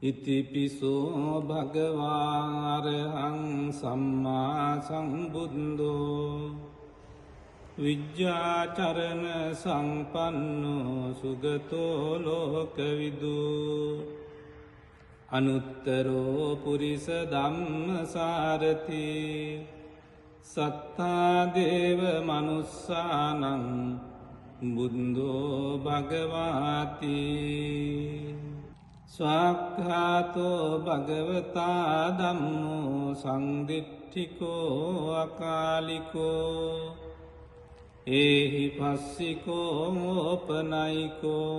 ඉතිපිසෝ භගවාරහං සම්මා සම්බුද්ධෝ විජ්ජාචරණ සම්පන්නෝ සුගතෝ ලෝකවිදු අනුත්තරෝ පුරිස ධම්මසාරති සත්තා දේව මනුස්සානං බුද්ධෝ භගවාති ස්වාක්ඛාතෝ භගවතා ධම්මෝ සංදිට්ඨිකෝ අකාලිකෝ ඒහි පස්සිකෝ ඕපනයිකෝ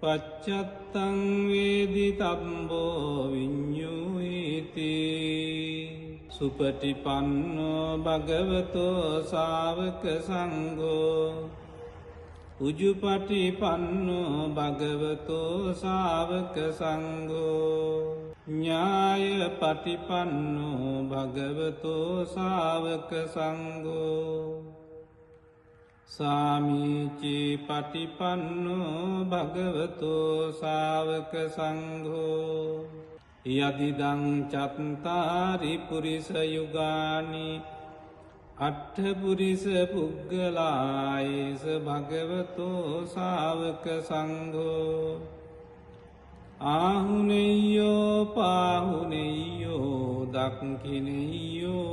පච්චත්තං වේදිතබ්බෝ විඤ්ඤුයිති සුපටිපන්නෝ භගවතෝ ශාවක සංඝෝ උජුපටිපන්නෝ භගවතෝ ශාවක සංඝෝ ඤායපටිපන්නෝ භගවතෝ ශාවක සංඝෝ සාමීචි පටිපන්නෝ භගවතෝ ශාවක සංඝෝ යදිදං චත්තාරි පුරිස යුගානි අට්ඨ පුරිස පුග්ගලායේස භගවතෝ ශාවක සංඝෝ ආහුනේයෝ පාහුනේයෝ දක්ඛිනේයෝ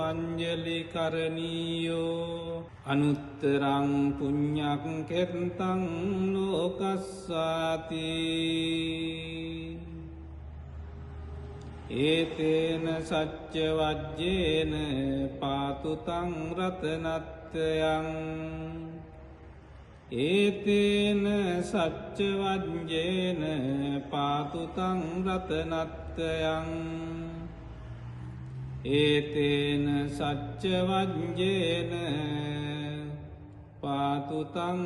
අංජලි කරණීයෝ අනුත්තරං පුඤ්ඤං කෙත්තං ලෝකස්සාති ඒතේන සච්ච වජ්ජේන පාතු තං රතනත්යං ඒතේන සච්ච වජ්ජේන පාතු තං රතනත්යං ඒතේන සච්ච වජ්ජේන පාතු තං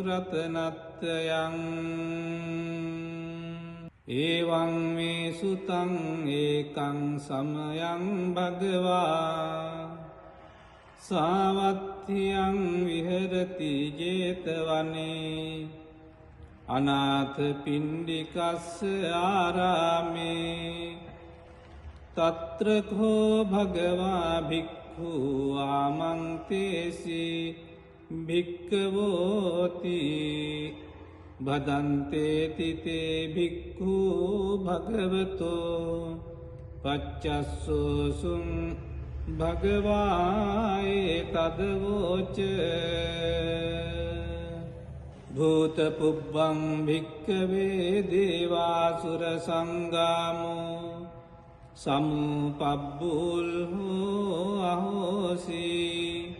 රතනත්යං ඒවං මේ සුතං ඒකං සමයං භගවා සාවත්තියං විහෙරති ජේතවනේ අනාථ පිණ්ඩිකස්ස ආරාමේ තත්‍ර කෝ භගවා භික්ඛු ආමන්තේසි භික්ඛවෝති භදන්තේති තේ භික්ඛු භගවතෝ පච්චස්සෝසුං භගවායේ තදවෝච භූතපුබ්බං භික්ඛවේ දේවාසුර සංගාමෝ සමුපබ්බුල්හෝ අහෝසී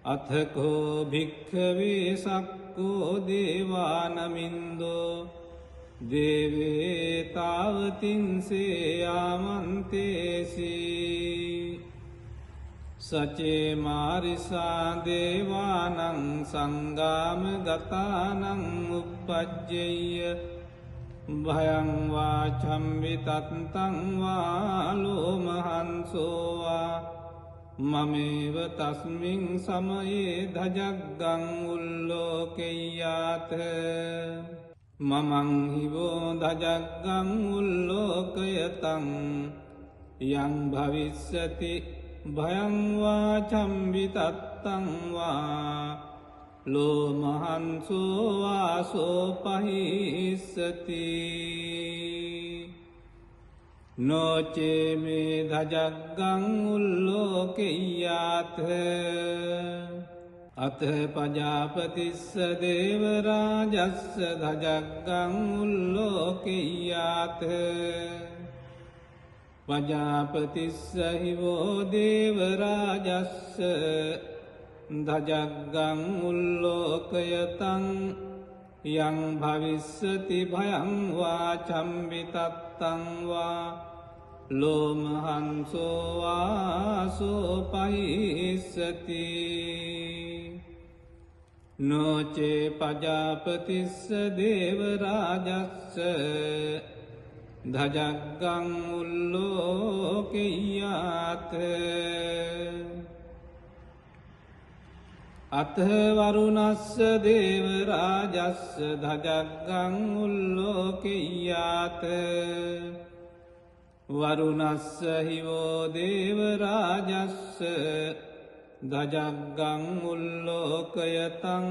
අථකෝ භික්ඛවේ සක්කෝ දේවානමින්දෝ දේවේ තාවතින්සේ ආමන්තේසි සචේ මාරිසා දේවානං සංගාම ගතානං උප්පජ්ජෙය්‍ය භයං වාචම්වි තත්තං වාලෝමහන්සෝවා මමේව තස්මින් සමයේ ධජග්ගං උල්ලෝකෙය්‍යාත මමං හිවෝ ධජග්ගං උල්ලෝකයතං යං භවිස්සති භයං වාචම්වි තත්තං වා ලෝමහන්සෝ වාසෝ පහිස්සති නොචේ මේ ධජග්ගං උල්ලෝකෙය්‍යාත අත පජාපතිස්ස දේවරාජස්ස ධජග්ගං උල්ලෝකෙය්‍යාත පජාපතිස්ස හිවෝ දේවරාජස්ස ධජග්ගං උල්ලෝකයතං යං භවිස්සති භයං වාචම්වි තත්තං වා ලෝමහන්සෝ වාසෝ පහිස්සති නොචේ පජාපතිස්ස දේවරාජස්ස ධජග්ගං උල්ලෝකෙය්‍යාත අත වරුණස්ස දේව රාජස්ස ධජග්ගං උල්ලෝකෙය්‍යාත වරුණස්ස හිවෝ දේව රාජස්ස ධජග්ගං උල්ලෝකයතං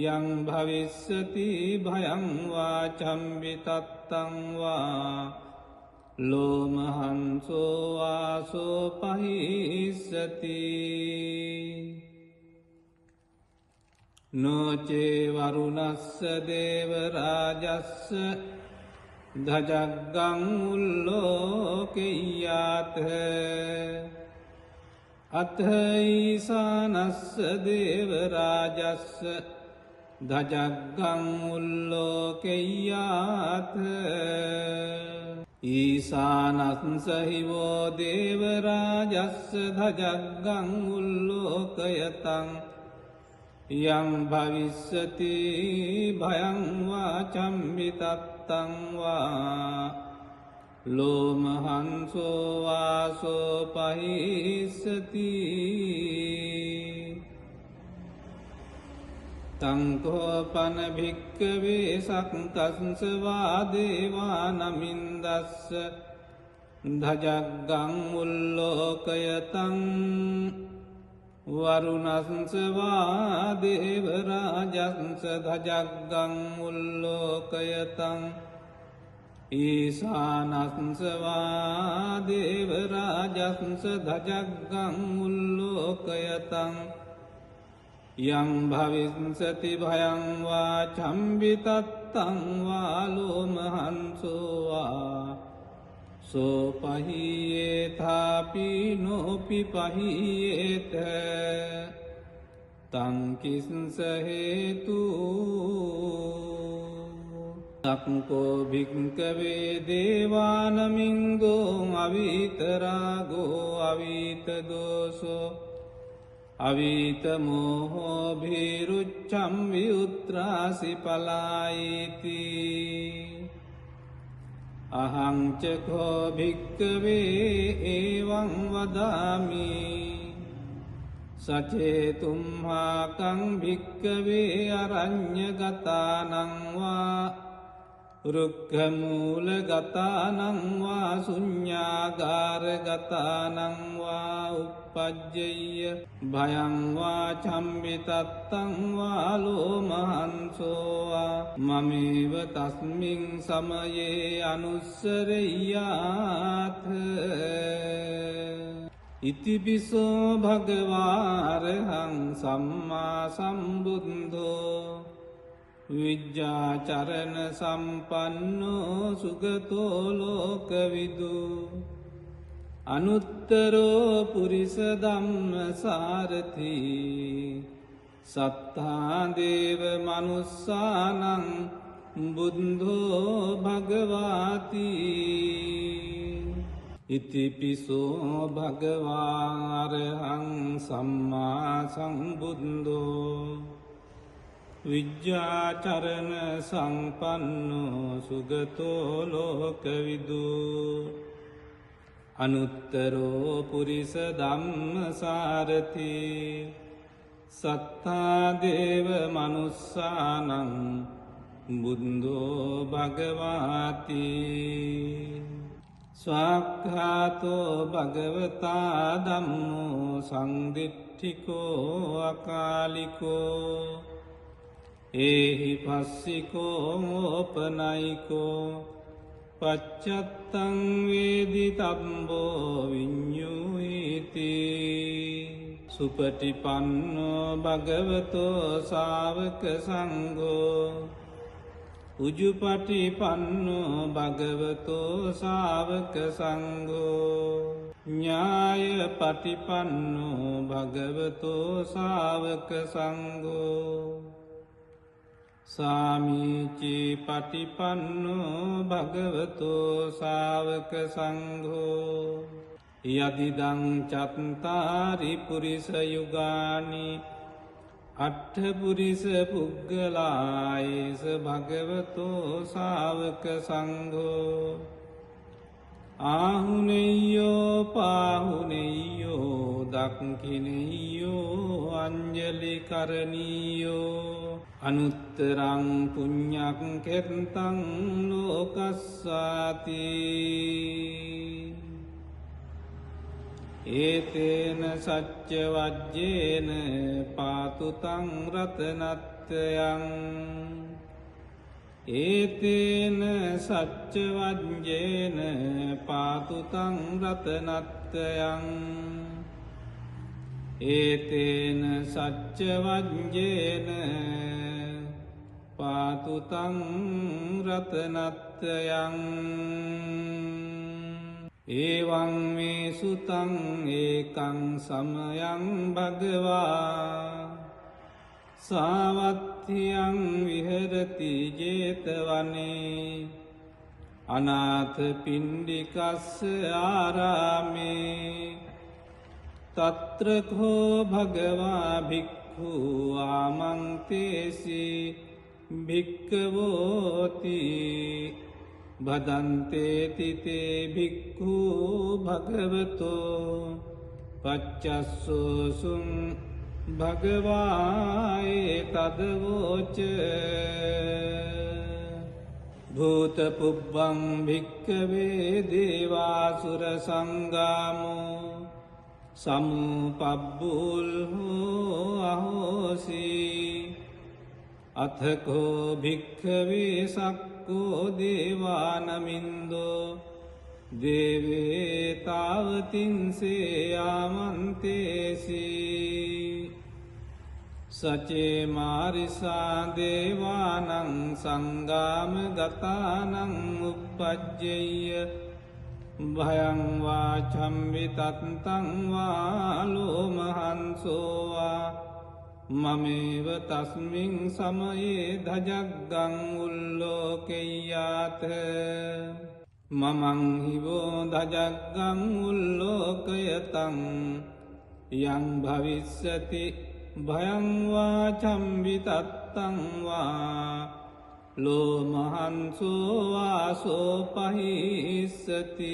යං භවිස්සති භයං වා චම්බිතත්තං වා ලෝමහංසෝ වාසෝ පහිස්සති නොචේ වරුණස්ස දේව රාජස්ස ධජග්ගං උල්ලෝකෙය්‍යාත අත ඊසානස්ස දේව රාජස්ස ධජග්ගං උල්ලෝකෙය්‍යාත ඊසානස්ස හිවෝ දේව රාජස්ස ධජග්ගං උල්ලෝකයතං යං භවිස්සති භයං වා චම්බිතත්තං වා ලෝමහංසෝ වාසෝ පහිස්සති තංකෝපන භික්කවේ සක්කස්ස වාදේවා නමින්දස්ස ධජග්ගං උල්ලෝකයතං වරුණස්ස වාදේව රාජස්ස ධජග්ගං උල්ලෝකයතං ඊසානස්ස වාදේව රාජස්ස ධජග්ගං උල්ලෝකයතං යං භවිස්සති භයං වා චම්බිතත්තං වා ලෝමහංසෝ වා සෝපහියේතාපි නොපි පහියේත තංකිස්ස හේතු තක්කෝ භික්කවේ දේවානමින්ගෝ අවිතරාගෝ අවිතදෝසෝ අවිතමෝහෝ භීරුච්චම් විඋත්‍රාසි පලායිති අහංචකෝ භික්කවේ ඒවං වදාමි සචේතුම්හාකං භික්කවේ අරඤ්ඤගතානං වා රුක්ඛමූලගතානං වා ශුඤ්ඤාගාරගතානං වා uppajjayya භයං වා චම්බිතත්තං වා ලෝමහංසෝ වා මමේව තස්මින් සමයේ අනුස්සරෙය්‍යාත් ඉතිපිසෝ භගවාරහං සම්මා සම්බුද්ධෝ විජ්ජාචරණ සම්පන්නෝ සුගතෝ ලෝකවිදු අනුත්තරෝ පුරිස ධම්මසාරති සත්තා දේව මනුස්සානං බුද්ධෝ භගවාති ඉතිපිසෝ භගවාරහං සම්මා සම්බුද්ධෝ විජ්ජාචරණ සම්පන්නෝ සුගතෝ ලෝකවිදු අනුත්තරෝ පුරිස ධම්මසාරති සත්තා දේව මනුස්සානං බුද්ධෝ භගවාති ස්වාක්ඛාතෝ භගවතා ධම්මෝ සංදිට්ඨිකෝ අකාලිකෝ ඒහි පස්සිකෝ ඕපනයිකෝ පච්චත්තං වේදිතබ්බෝ විඤ්ඤුයිති සුපටිපන්නෝ භගවතෝ ශාවක සංඝෝ උජුපටිපන්නෝ භගවතෝ ශාවක සංඝෝ ඥායපටිපන්නෝ භගවතෝ ශාවක සංඝෝ සාමීචි පටිපන්නෝ භගවතෝ ශාවක සංඝෝ යදිදං චත්තාරි පුරිස යුගානි අට්ඨ පුරිස පුග්ගලායේස භගවතෝ ශාවක සංඝෝ ආහුනෙය්‍යෝ පාහුනෙය්‍යෝ දක්ඛිනෙය්‍යෝ අඤ්ඤ අංජලි කරණීයෝ අනුත්තරං පුඤ්ඤං කෙත්තං ලෝකස්සාති ඒතේන සච්ච වජ්ජේන පාතු තං රතනත්යං ඒතේන සච්ච වජ්ජේන පාතු තං රතනත්යං ඒතේන සච්ච වජ්ජේන පාතු තං රතනත්යං ඒවං මේ සුතං ඒකං සමයං භගවා සාවත්තියං විහෙරති ජේතවනේ අනාථ පිණ්ඩිකස්ස ආරාමේ තත්‍රකෝ භගවා භික්ඛු ආමන්තේසි භික්ඛවෝති භදන්තේති තේ භික්ඛු භගවතෝ පච්චස්සෝසුං භගවායේ තදවෝච භූතපුබ්බං භික්ඛවේ දේවාසුර සංගාමෝ සමුපබ්බුල්හෝ අහෝසි අථකෝ භික්ඛවේ සක්කෝ දේවානමින්දෝ දේවේ තාවතින්සේ ආමන්තේසි සචේ මාරිසා දේවානං සංගාම ගතානං උප්පජ්ජෙය්‍ය භයං වාචම්වි තත්තං වාලෝමහන්සෝවා මමේව තස්මින් සමයේ ධජග්ගං උල්ලෝකෙය්‍යාත මමං හිවෝ ධජග්ගං උල්ලෝකයතං යං භවිස්සති භයං වාචම්වි තත්තං වා ලෝමහන්සෝ වාසෝ පහිස්සති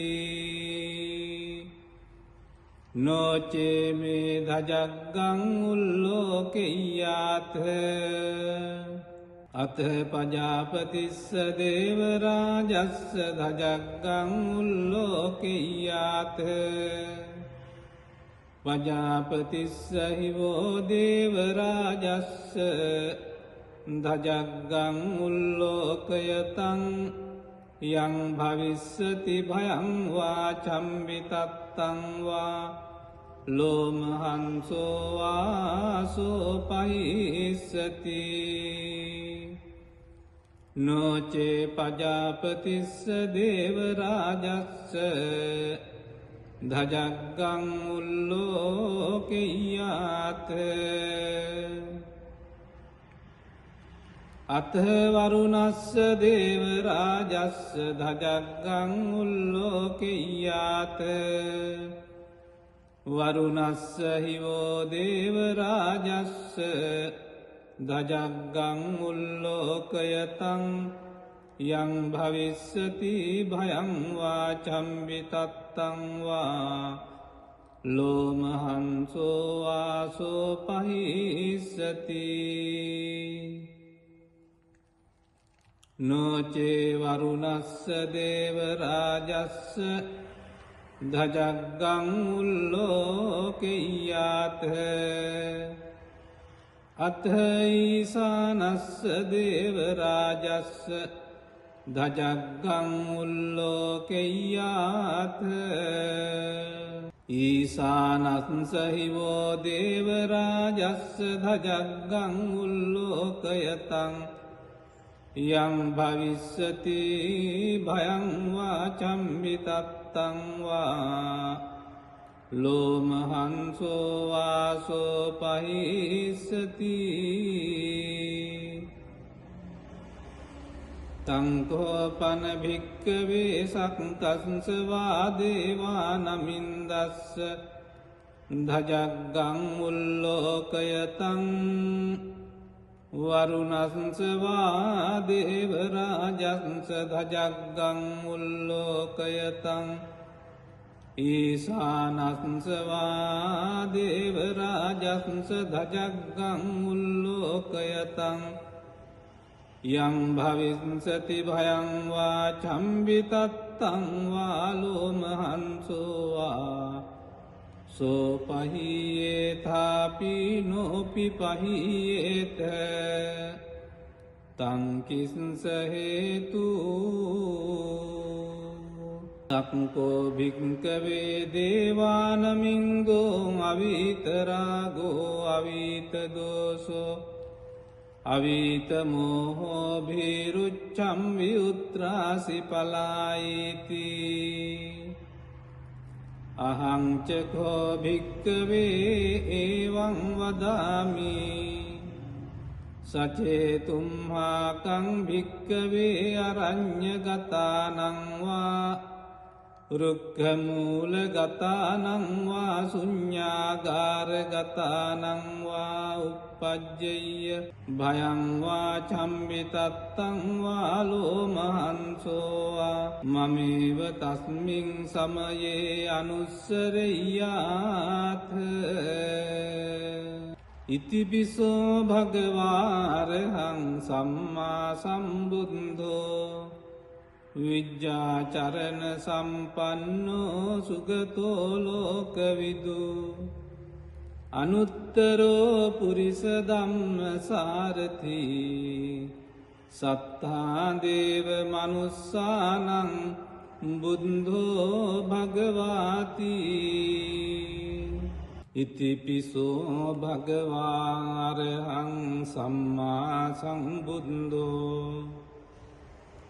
නොචේ මේ ධජග්ගං උල්ලෝකෙය්‍යාත අත පජාපතිස්ස දේවරාජස්ස ධජග්ගං උල්ලෝකෙය්‍යාත පජාපතිස්ස හිවෝ දේවරාජස්ස ධජග්ගං උල්ලෝකයතං යං භවිස්සති භයං වාචම්වි තත්තං වා ලෝමහන්සෝ වාසෝ පහිස්සති නොචේ පජාපතිස්ස දේවරාජස්ස ධජග්ගං උල්ලෝකෙය්‍යාත අත වරුණස්ස දේවරාජස්ස ධජග්ගං උල්ලෝකෙය්‍යාත වරුණස්ස හිවෝ දේවරාජස්ස ධජග්ගං උල්ලෝකයතං යං භවිස්සති භයං වාචම්වි තත්තං වා ලෝමහන්සෝ වාසෝ පහිස්සති නොචේ වරුණස්ස දේවරාජස්ස ධජග්ගං උල්ලෝකෙය්‍යාත අත ඊසානස්ස දේවරාජස්ස ධජග්ගං උල්ලෝකෙය්‍යාත ඊසානස්ස හිවෝ දේවරාජස්ස ධජග්ගං උල්ලෝකයතං යං භවිස්සති භයං වාචම්වි තත්තං වා ලෝමහන්සෝ වාසෝ පහිස්සති තංකෝපන භික්කවේ සක්කස්ස වාදේවානමින්දස්ස ධජග්ගං උල්ලෝකයතං වරුණස්ස වාදේවරාජස්ස ධජග්ගං උල්ලෝකයතං ඊසානස්වා දේවරාජස්ස ධජග්ගං උල්ලෝකයතං යං භවිස්සති භයං වා චම්බිතත්තං වා ලෝමහංසෝවා සෝපහියේථාපි නෝපි පහියේත තංකිස්ස හේතු තක්කෝ භික්කවේ දේවානමින්ගෝ අවිතරාගෝ අවිතදෝසෝ අවිතමෝහෝ භීරුච්චම් විඋත්‍රාසි පලායිති අහංචකෝ භික්කවේ ඒවං වදාමි සචේතුම්හාකං භික්කවේ අරඤ්ඤගතානංවා රුක්ඛමූලගතානංවා ශුඤ්ඤාගාරගතානංවා uppajjayya භයංවා චම්බිතත්තංවා ලෝමහංසෝවා මමේව තස්මින් සමයේ අනුස්සරෙය්‍යාත් ඉතිපිසෝ භගවාරහං සම්මා සම්බුද්ධෝ විජ්ජාචරණ සම්පන්නෝ සුගතෝ ලෝකවිදු අනුත්තරෝ පුරිස ධම්මසාරති සත්තා දේව මනුස්සානං බුද්ධෝ භගවාති ඉතිපිසෝ භගවාරහං සම්මා සම්බුද්ධෝ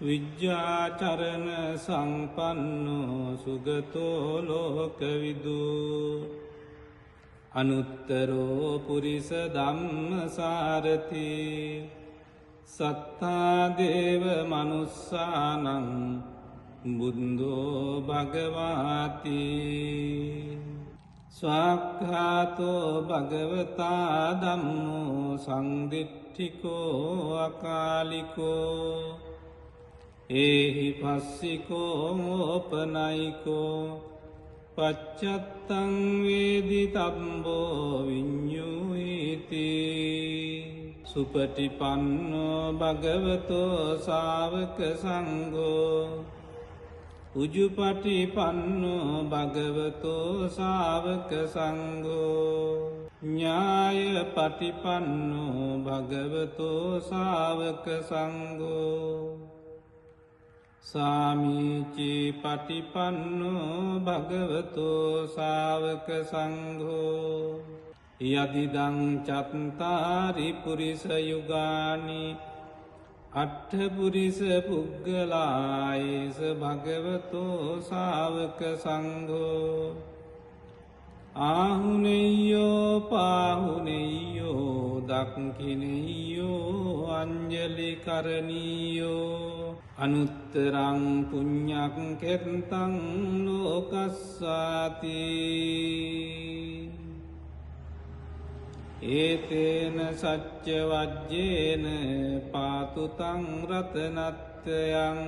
විජ්ජාචරණ සම්පන්නෝ සුගතෝ ලෝකවිදු අනුත්තරෝ පුරිස ධම්මසාරති සත්තා දේව මනුස්සානං බුද්ධෝ භගවාති ස්වාක්ඛාතෝ භගවතා ධම්මෝ සංදිට්ඨිකෝ අකාලිකෝ ඒහි පස්සිකෝ ඕපනයිකෝ පච්චත්තං වේදි තම්බෝ විඤ්ඤුයිති සුපටිපන්නෝ භගවතෝ ශාවක සංඝෝ උජුපටිපන්නෝ භගවතෝ ශාවක සංඝෝ ඥායපටිපන්නෝ භගවතෝ ශාවක සංඝෝ සාමීචි පටිපන්නෝ භගවතෝ ශාවක සංඝෝ යදිදං චත්තාරි පුරිස යුගානි අට්ඨ පුරිස පුග්ගලායේස භගවතෝ ශාවක සංඝෝ ආහුනෙය්‍යෝ පාහුනෙය්‍යෝ දක්ඛිනෙය්‍යෝ අංජලි කරණීයෝ අනුත්තරං පුඤ්ඤං කෙත්තං ලෝකස්සාති ඒතේන සච්ච වජ්ජේන පාතු තං රතනත්යං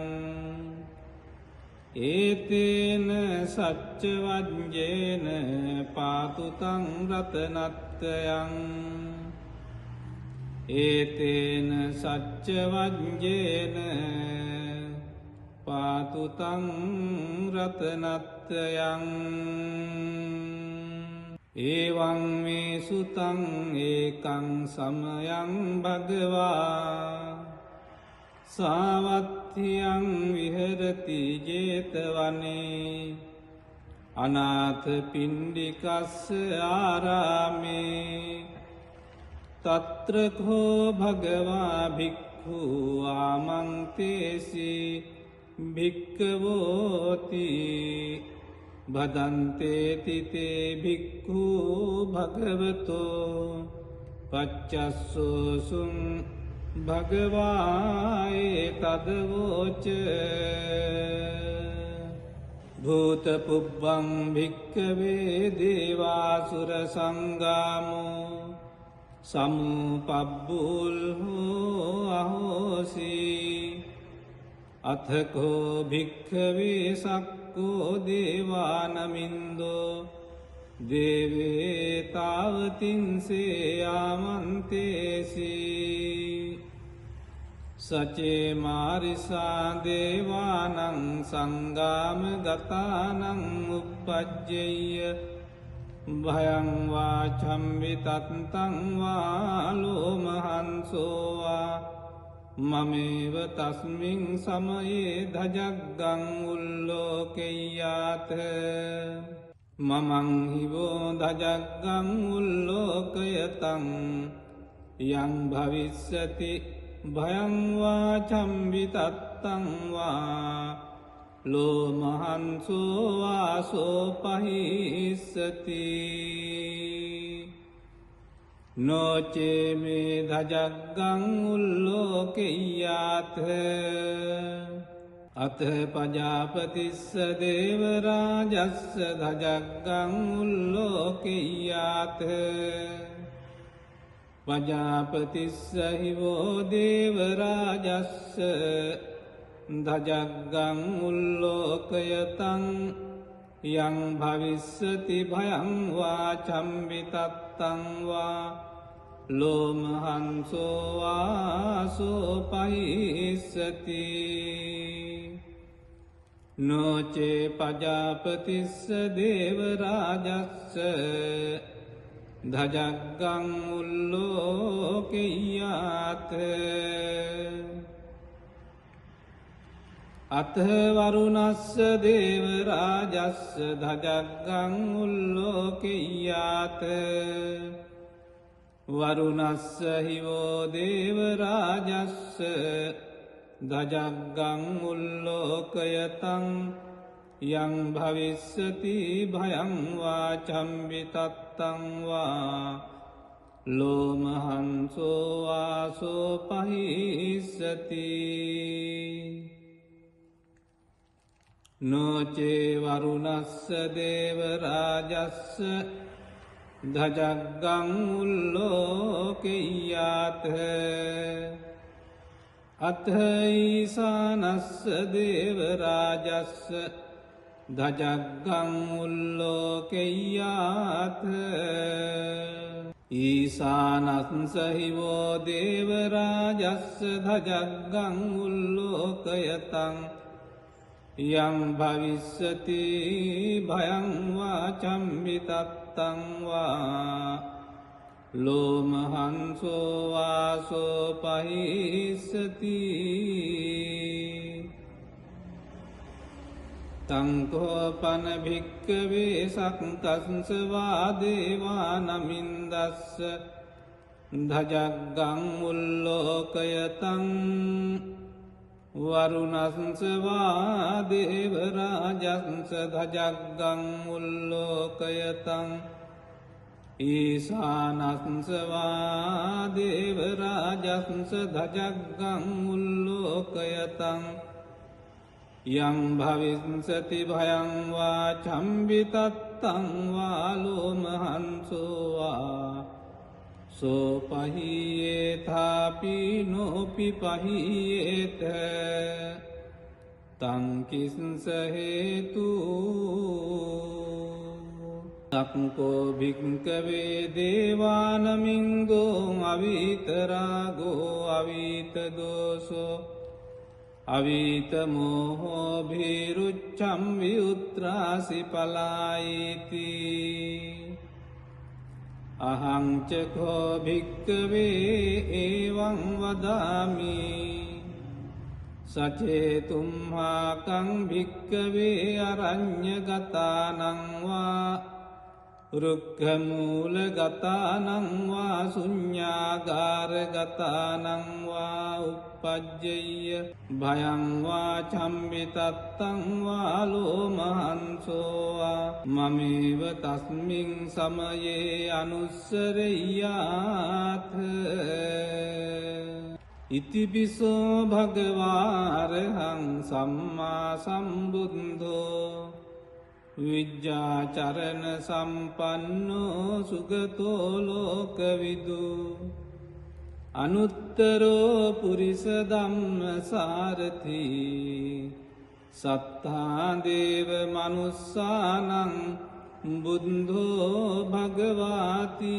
ඒතේන සච්ච වජ්ජේන පාතු තං රතනත්යං ඒතේන සච්ච වජ්ජේන පාතු තං රතනත්යං ඒවං මේ සුතං ඒකං සමයං භගවා සාවත්තියං විහෙරති ජේතවනේ අනාථ පිණ්ඩිකස්ස ආරාමේ තත්‍රකෝ භගවා භික්ඛු ආමන්තේසි භික්ඛවෝති භදන්තේති තේ භික්ඛු භගවතෝ පච්චස්සෝසුං භගවායේ තදවෝච භූතපුබ්බං භික්ඛවේ දේවාසුර සංගාමෝ සමුපබ්බුල්හෝ අහෝසි අතකෝ භික්ඛවේ සක්ඛ භික්කෝ දේවානමින්දෝ දේවේතාවතින්සේ ආමන්තේසි සචේ මාරිසා දේවානං සංගාම ගතානං උප්පජ්ජෙය්‍ය භයං වා චම්විතත්තං වා ලෝමහංසෝවා මමේව තස්මින් සමයේ ධජග්ගං උල්ලෝකෙය්‍යාත මමං හිවෝ ධජග්ගං උල්ලෝකයතං යං භවිස්සති භයං වා චම්විතත්තං වා ලෝමහංසෝ වාසෝ පහිස්සති නොචේ මේ ධජග්ගං උල්ලෝකෙය්‍යාත අත පජාපතිස්ස දේවරාජස්ස ධජග්ගං උල්ලෝකෙය්‍යාත පජාපතිස්ස හිවෝ දේවරාජස්ස ධජග්ගං උල්ලෝකයතං යං භවිස්සති භයං වා චම්විතත්තං වා ලෝමහංසෝ වාසෝ පහිස්සති නොචේ පජාපතිස්ස දේවරාජස්ස ධජග්ගං උල්ලෝකෙය්‍යාත අත වරුණස්ස දේවරාජස්ස ධජග්ගං උල්ලෝකෙය්‍යාත වරුණස්ස හිවෝ දේවරාජස්ස ධජග්ගං උල්ලෝකයතං යං භවිස්සති භයං වා චම්විතත්තං වා ලෝමහංසෝ වාසෝ පහිස්සති නොචේ වරුණස්ස දේවරාජස්ස ධජග්ගං උල්ලෝකෙය්‍යාත අත ඊසානස්ස දේවරාජස්ස ධජග්ගං උල්ලෝකෙය්‍යාත ඊසානස්ස හිවෝ දේවරාජස්ස ධජග්ගං උල්ලෝකයතං යං භවිස්සති භයං වා චම්විතත්තං වා ලෝමහංසෝ වාසෝ පහිස්සති තංකෝපන භික්කවේ සක්කස්ස වා දේවානමින්දස්ස ධජග්ගං උල්ලෝකයතං වරුණස්ස වා දේවරාජස්ස ධජග්ගං උල්ලෝකයතං ඊසානස්ස වා දේවරාජස්ස ධජග්ගං උල්ලෝකයතං යං භවිස්සති භයං වා චම්විතත්තං වා ලෝමහංසෝ වා සෝ පහියේථාපි නොපි පහියේත තං කිස්ස හේතු තක්කෝ භික්කවේ දේවානමින්දෝ අවිතරාගෝ අවිතදෝසෝ අවිතමෝහෝ භීරුච්චම් විඋත්‍රාසි පලායිති අහංචකෝ භික්කවේ ඒවං වදාමි සචේතුම්හාකං භික්කවේ අරඤ්ඤගතානං වා රුක්ඛමූලගතානං වා ශුඤ්ඤාගාරගතානං වා uppajjeyya භයං වා චම්විතත්තං වා ලෝමහංසෝ වා මමේව තස්මින් සමයේ අනුස්සරෙය්‍යාත ඉතිපිසෝ භගවාරහං සම්මා සම්බුද්ධෝ විජ්ජාචරණ සම්පන්නෝ සුගතෝ ලෝකවිදු අනුත්තරෝ පුරිස ධම්ම සාරථි සත්තාදේව මනුස්සානං බුද්ධෝ භගවාති